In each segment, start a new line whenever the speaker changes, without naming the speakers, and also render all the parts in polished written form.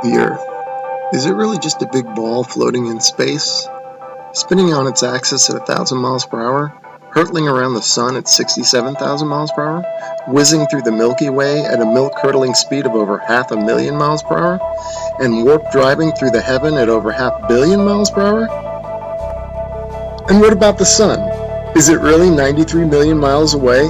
The Earth. Is it really just a big ball floating in space, spinning on its axis at 1,000 miles per hour, hurtling around the sun at 67,000 miles per hour, whizzing through the Milky Way at a milk-curdling speed of over 500,000 miles per hour, and warp driving through the heaven at over 500 million miles per hour? And what about the sun? Is it really 93 million miles away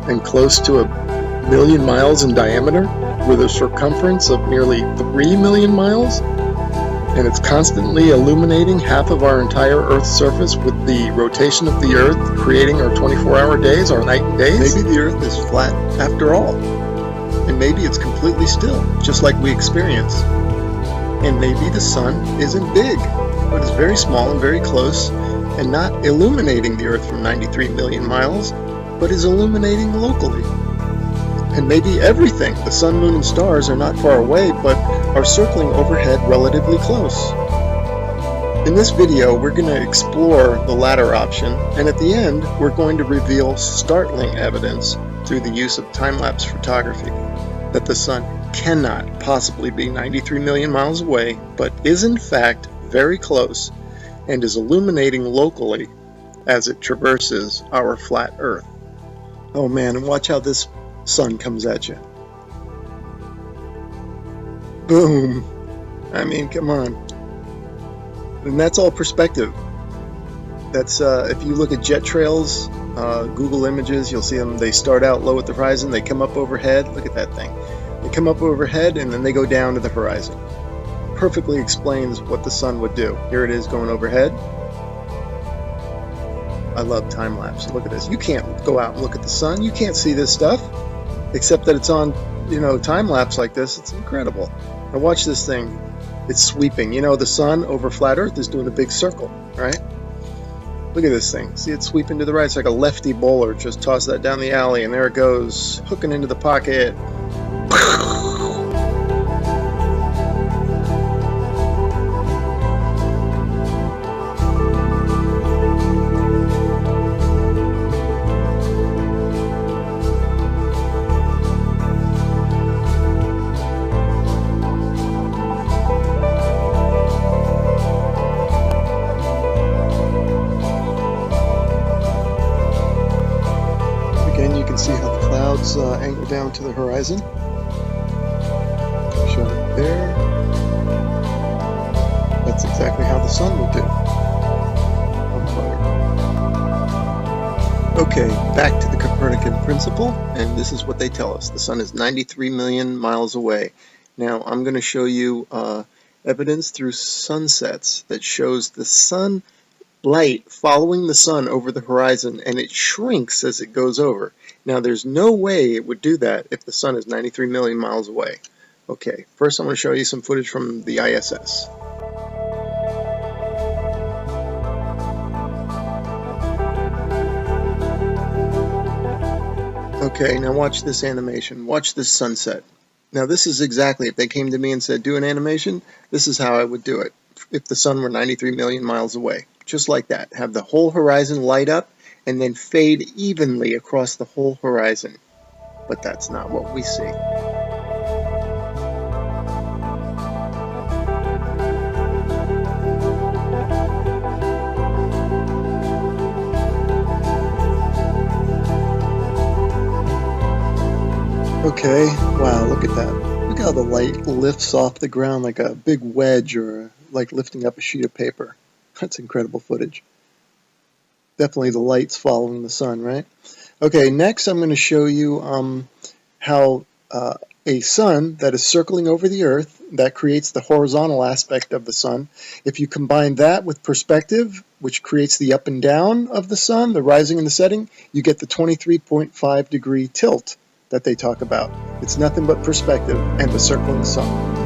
and close to 1,000,000 miles in diameter, with a circumference of nearly 3 million miles? And it's constantly illuminating half of our entire Earth's surface with the rotation of the Earth, creating our 24-hour days, our night and days? Maybe the Earth is flat after all. And maybe it's completely still, just like we experience. And maybe the sun isn't big, but is very small and very close, and not illuminating the Earth from 93 million miles, but is illuminating locally. And maybe everything, the sun, moon, and stars, are not far away, but are circling overhead relatively close. In this video, we're going to explore the latter option, and at the end, we're going to reveal startling evidence through the use of time-lapse photography that the sun cannot possibly be 93 million miles away, but is in fact very close and is illuminating locally as it traverses our flat Earth. Oh man, and watch how this sun comes at you. Boom. I mean, come on. And that's all perspective. That's if you look at jet trails, Google Images, you'll see them. They start out low at the horizon, they come up overhead. Look at that thing. They come up overhead and then they go down to the horizon. Perfectly explains what the sun would do. Here it is going overhead. I love time lapse. Look at this. You can't go out and look at the sun. You can't see this stuff, except that it's on, time lapse like this. It's incredible. Now watch this thing. It's sweeping. The sun over flat Earth is doing a big circle, right? Look at this thing. See it sweeping to the right. It's like a lefty bowler. Just toss that down the alley, and there it goes, hooking into the pocket. Again, you can see how the clouds angle down to the horizon. Show it there. That's exactly how the sun would do. Okay, back to the Copernican principle, and this is what they tell us. The sun is 93 million miles away. Now, I'm going to show you evidence through sunsets that shows the sun light following the sun over the horizon, and it shrinks as it goes over. Now, there's no way it would do that if the sun is 93 million miles away. Okay, first I'm going to show you some footage from the ISS. Okay, now watch this animation. Watch this sunset. Now this is exactly, if they came to me and said, do an animation, this is how I would do it if the sun were 93 million miles away. Just like that. Have the whole horizon light up and then fade evenly across the whole horizon. But that's not what we see. Okay, wow, look at that. Look how the light lifts off the ground like a big wedge, or like lifting up a sheet of paper. That's incredible footage. Definitely the light's following the sun, right? Okay, next I'm going to show you how a sun that is circling over the Earth, that creates the horizontal aspect of the sun. If you combine that with perspective, which creates the up and down of the sun, the rising and the setting, you get the 23.5 degree tilt that they talk about. It's nothing but perspective and the circling sun.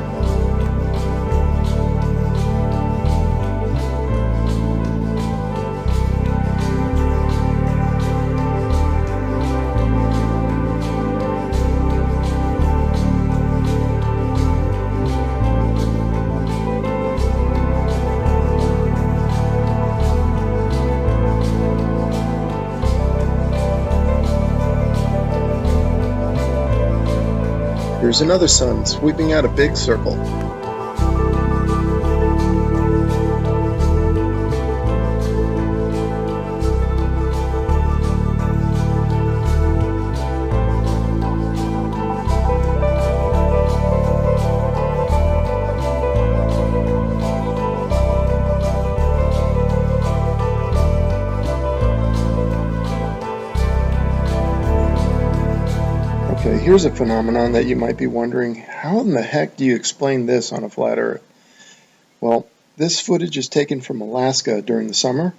Here's another sun sweeping out a big circle. here's a phenomenon that you might be wondering, how in the heck do you explain this on a flat Earth? Well, this footage is taken from Alaska during the summer,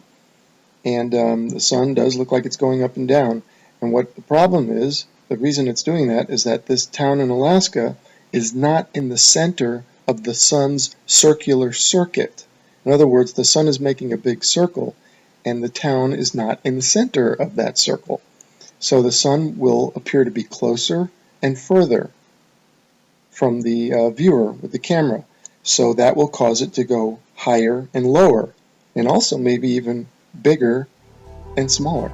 and the sun does look like it's going up and down. And what the problem is, the reason it's doing that is that this town in Alaska is not in the center of the sun's circular circuit. In other words, the sun is making a big circle, and the town is not in the center of that circle. So the sun will appear to be closer and further from the viewer with the camera. So that will cause it to go higher and lower, and also maybe even bigger and smaller.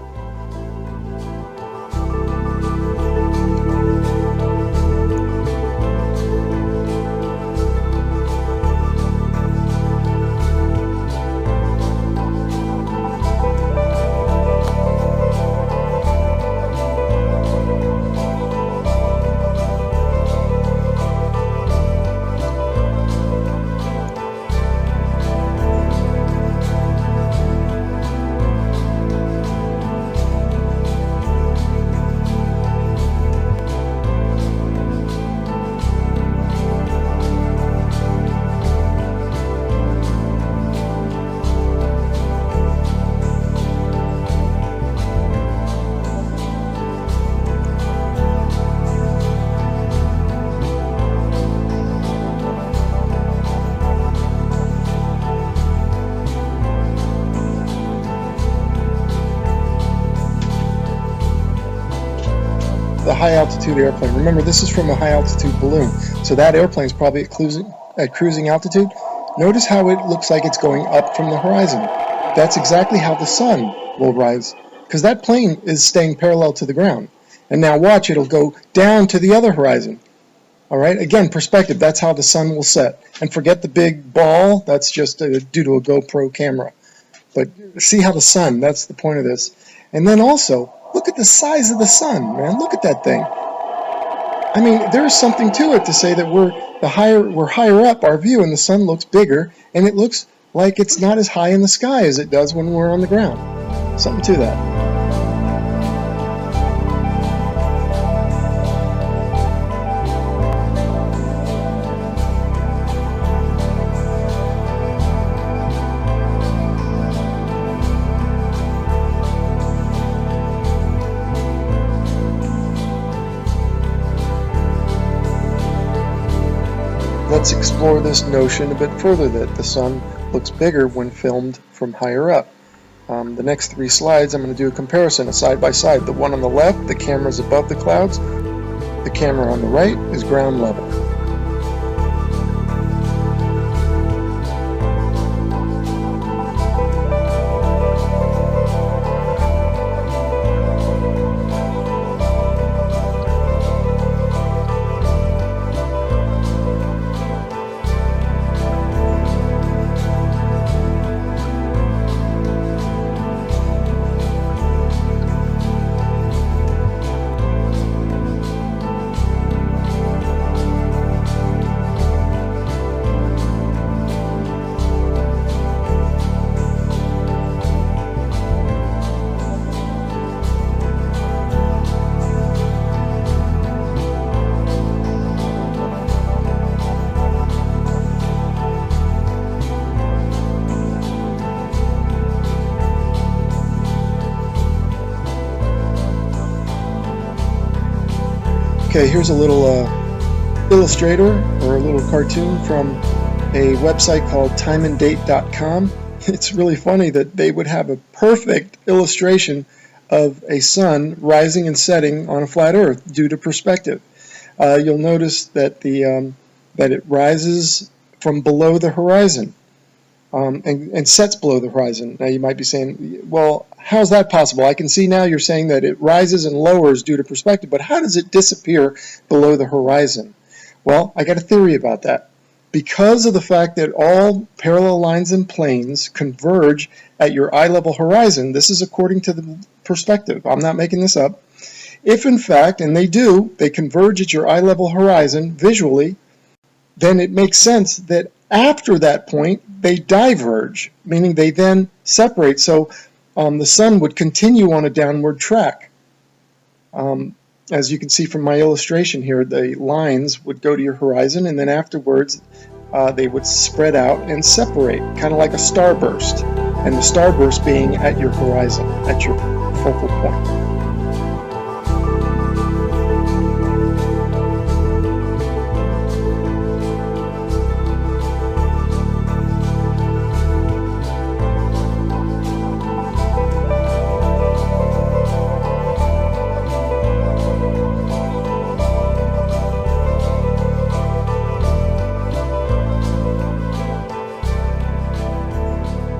The high altitude airplane. Remember, this is from a high altitude balloon, so that airplane is probably at cruising altitude. Notice how it looks like it's going up from the horizon. That's exactly how the sun will rise, because that plane is staying parallel to the ground. And now watch, it'll go down to the other horizon. All right, again, perspective, that's how the sun will set. And forget the big ball, that's just due to a GoPro camera. But see how the sun, that's the point of this. And then also, look at the size of the sun, man. Look at that thing. I mean, there's something to it to say that we're higher up our view, and the sun looks bigger, and it looks like it's not as high in the sky as it does when we're on the ground. Something to that. Let's explore this notion a bit further, that the sun looks bigger when filmed from higher up. The next 3 slides, I'm going to do a comparison, a side by side. The one on the left, the camera is above the clouds. The camera on the right is ground level. Okay, here's a little illustrator or a little cartoon from a website called timeanddate.com. It's really funny that they would have a perfect illustration of a sun rising and setting on a flat Earth due to perspective. You'll notice that that it rises from below the horizon and sets below the horizon. Now you might be saying, well, how's that possible? I can see now you're saying that it rises and lowers due to perspective, but how does it disappear below the horizon? Well, I got a theory about that. Because of the fact that all parallel lines and planes converge at your eye level horizon, this is according to the perspective, I'm not making this up. If in fact, and they do, they converge at your eye level horizon visually, then it makes sense that after that point they diverge, meaning they then separate. So the sun would continue on a downward track. As you can see from my illustration here, the lines would go to your horizon, and then afterwards they would spread out and separate, kind of like a starburst, and the starburst being at your horizon, at your focal point.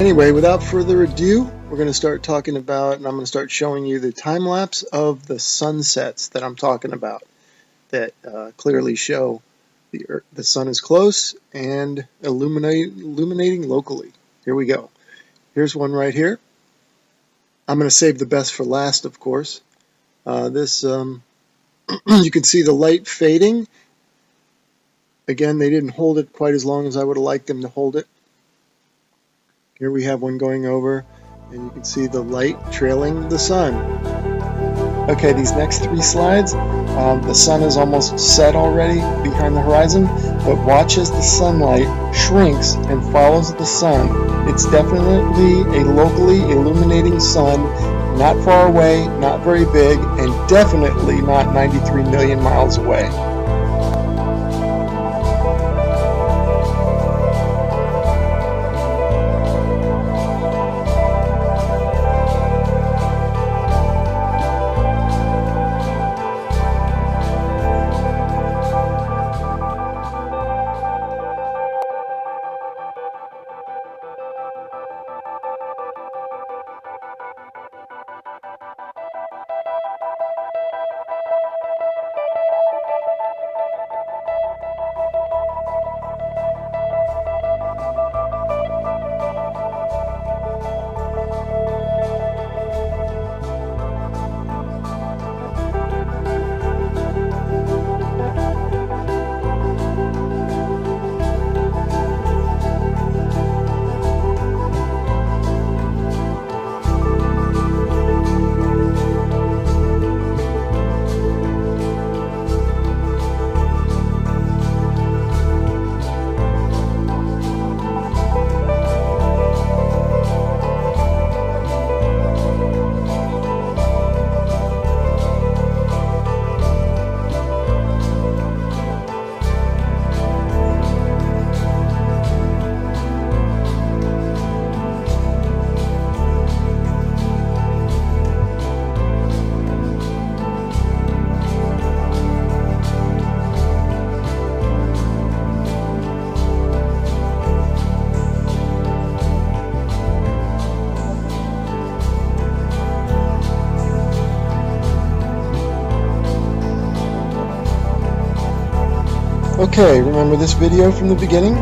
Anyway, without further ado, we're going to start talking about, and I'm going to start showing you the time lapse of the sunsets that I'm talking about, that clearly show the sun is close and illuminating locally. Here we go. Here's one right here. I'm going to save the best for last, of course. You can see the light fading. Again, they didn't hold it quite as long as I would have liked them to hold it. Here we have one going over, and you can see the light trailing the sun. Okay, these next three slides, the sun is almost set already behind the horizon, but watch as the sunlight shrinks and follows the sun. It's definitely a locally illuminating sun, not far away, not very big, and definitely not 93 million miles away. Okay, remember this video from the beginning?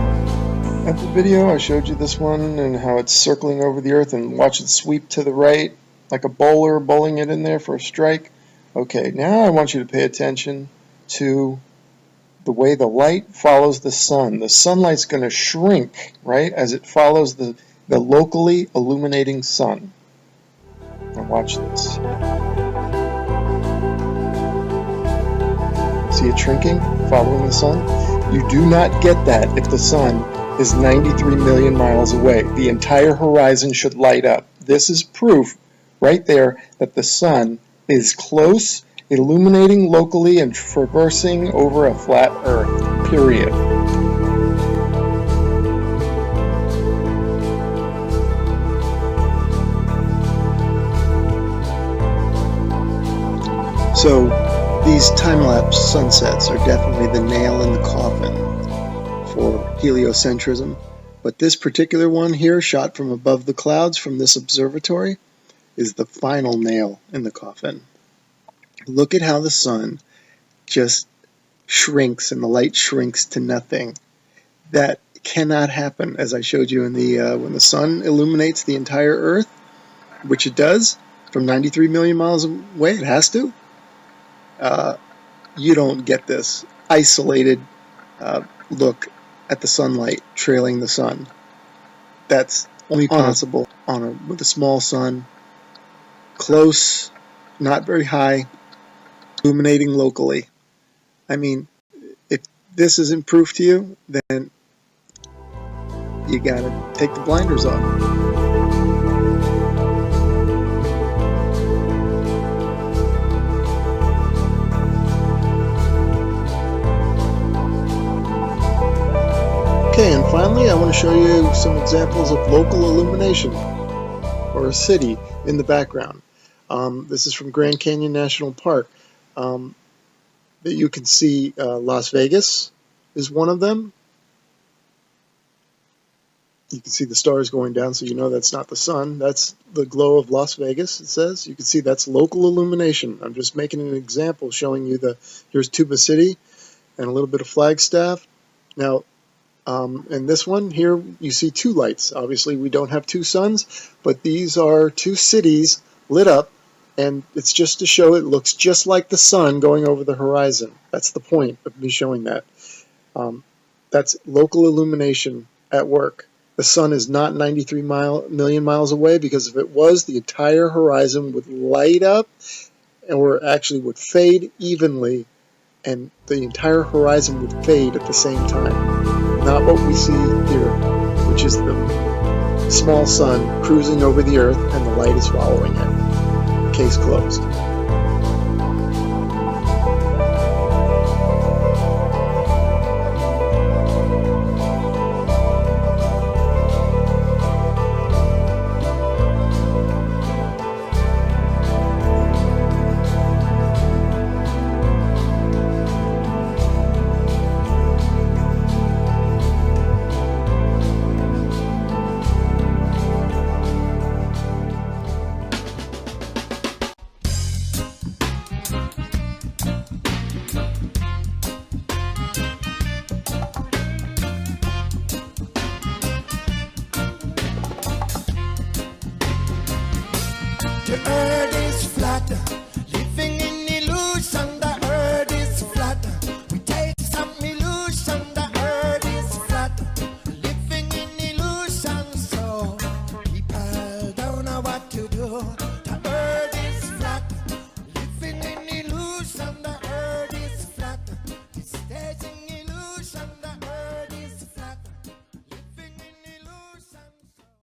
At the video I showed you this one and how it's circling over the earth, and watch it sweep to the right like a bowler bowling it in there for a strike. Okay, now I want you to pay attention to the way the light follows the sun. The sunlight's going to shrink, right, as it follows the locally illuminating sun. Now watch this. See it shrinking, following the sun? You do not get that if the sun is 93 million miles away. The entire horizon should light up. This is proof right there that the sun is close, illuminating locally, and traversing over a flat earth, period. So these time-lapse sunsets are definitely the nail in the coffin for heliocentrism, but this particular one here, shot from above the clouds from this observatory, is the final nail in the coffin. Look at how the sun just shrinks and the light shrinks to nothing. That cannot happen, as I showed you in the when the sun illuminates the entire Earth, which it does from 93 million miles away. It has to. You don't get this isolated look at the sunlight trailing the sun. That's only possible with a small sun, close, not very high, illuminating locally. I mean, if this isn't proof to you, then you gotta take the blinders off. Okay, and finally I want to show you some examples of local illumination, or a city in the background. This is from Grand Canyon National Park. That you can see Las Vegas is one of them. You can see the stars going down, so you know that's not the sun. That's the glow of Las Vegas, it says. You can see that's local illumination. I'm just making an example showing you here's Tuba City and a little bit of Flagstaff. Now, in this one here, you see two lights. Obviously, we don't have two suns, but these are two cities lit up, and it's just to show it looks just like the sun going over the horizon. That's the point of me showing that. That's local illumination at work. The sun is not 93 million miles away, because if it was, the entire horizon would light up, or actually would fade evenly, and the entire horizon would fade at the same time. Not what we see here, which is the small sun cruising over the earth and the light is following it. Case closed.
To earn